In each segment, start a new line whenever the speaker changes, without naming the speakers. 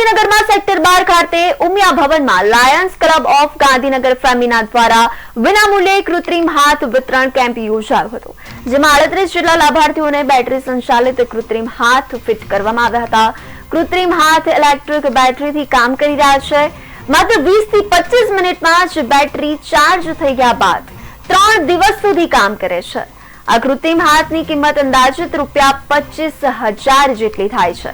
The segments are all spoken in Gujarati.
ગાંધીનગરમાં સેક્ટર 12 ખાતે ઉમિયા ભવનમાં Lions club of Gandhinagar Femina દ્વારા વિનામૂલ્યે કૃત્રિમ હાથ વિતરણ કેમ્પ યોજાયો હતો, જેમાં 38 જેટલા લાભાર્થીઓને બેટરી સંચાલિત કૃત્રિમ હાથ ફિટ કરવામાં આવ્યા હતા। કૃત્રિમ હાથ ઇલેક્ટ્રિક બેટરીથી કામ કરી રહ્યા છે। માત્ર 20 થી 25 મિનિટમાં જ બેટરી ચાર્જ થઈ ગયા બાદ 3 દિવસ સુધી કામ કરે છે। આ કૃત્રિમ હાથની કિંમત અંદાજિત ₹25,000 જેટલી થાય છે,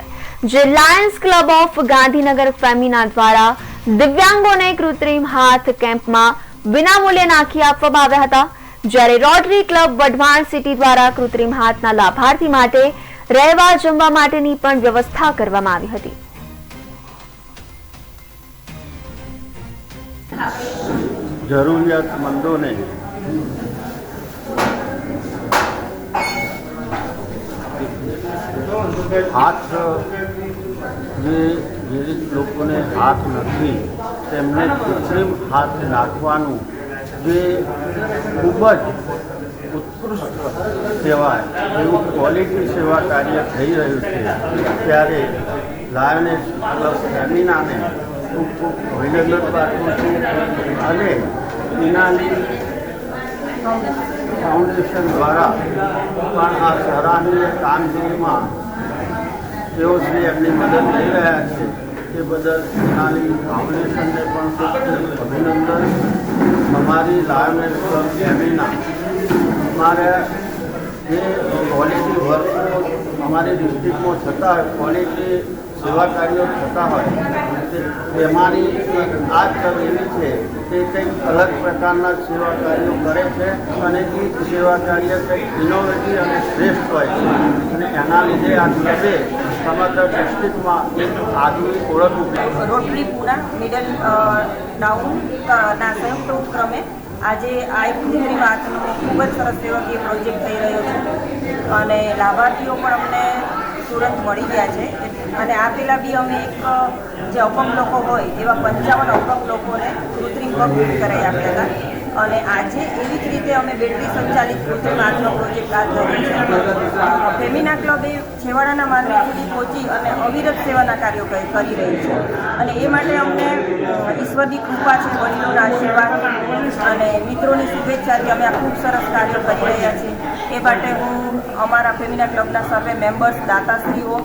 જે Lions club of Gandhinagar Femina દ્વારા દિવ્યાંગોને કૃત્રિમ હાથ કેમ્પમાં વિનામૂલ્યે નાખી આપવામાં આવ્યા હતા। જ્યારે રોટરી ક્લબ વઢવાણ સિટી દ્વારા કૃત્રિમ હાથના લાભાર્થી માટે રહેવા જમવા માટેની પણ વ્યવસ્થા કરવામાં આવી હતી।
જરૂરિયાતમંદોને હાથ જે લોકોને હાથ નથી તેમને કૃત્રિમ હાથ નાખવાનું જે ખૂબ જ ઉત્કૃષ્ટ કહેવાય એવું ક્વોલિટી સેવા કાર્ય થઈ રહ્યું છે, ત્યારે લાયન્સ ક્લબ ફેમિનાને ખૂબ ખૂબ અભિનંદન પાઠવું છું અને ઇનાલી ફાઉન્ડેશન દ્વારા પણ આ સરાહનીય કામગીરીમાં તેઓ શ્રી એમની મદદ લઈ રહ્યા છે, તે બદલ ઇનાલી ફાઉન્ડેશનને પણ ખૂબ અભિનંદન। અમારી લાયન્સ ક્લબ ફેમિના અમારે જે ક્વોલિટી વર્ક અમારી ડિસ્ટ્રિક્ટમાં થતા હોય, ક્વોલિટી સેવા કાર્યો થતા હોય, તેમાંની આ ક્લબ એવી છે કે કંઈક અલગ પ્રકારના સેવા કાર્યો કરે છે અને એ સેવા કાર્ય કંઈક ઇનોવેટિવ અને શ્રેષ્ઠ હોય છે અને એના લીધે આ ક્લબે સમગ્ર ડિસ્ટ્રિક્ટમાં એક આગવી ઓળખ ઊભી।
રોટરી પૂના મિડલ ટાઉનના સંયુક્ત ઉપક્રમે આજે આ એક કૃત્રિમ હાથનો ખૂબ જ સરસ સેવાકીય પ્રોજેક્ટ થઈ રહ્યો છે અને લાભાર્થીઓ પણ અમને તુરંત મળી ગયા છે અને આ પહેલાં બી અમે એક જે અપંગ લોકો હોય એવા 55 અપંગ લોકોને કૃત્રિમ પગ ફિટ કરાવી આપ્યા હતા અને આજે એવી જ રીતે અમે બેટરી સંચાલિત કૃત્રિમ હાથનો પ્રોજેક્ટ હાથ ધર્યો છે। ફેમિના ક્લબ એ છેવાડાના માનવી સુધી પહોંચી અને અવિરત સેવાના કાર્યો કરી રહી છે અને એ માટે અમને ઈશ્વરની કૃપા છે, વડીલોના આશીર્વાદ અને મિત્રોની શુભેચ્છાથી અમે આ ખૂબ સરસ કાર્યો કરી રહ્યા છીએ। એ માટે હું અમારા ફેમિના ક્લબના સર્વે મેમ્બર્સ, દાતાશ્રીઓ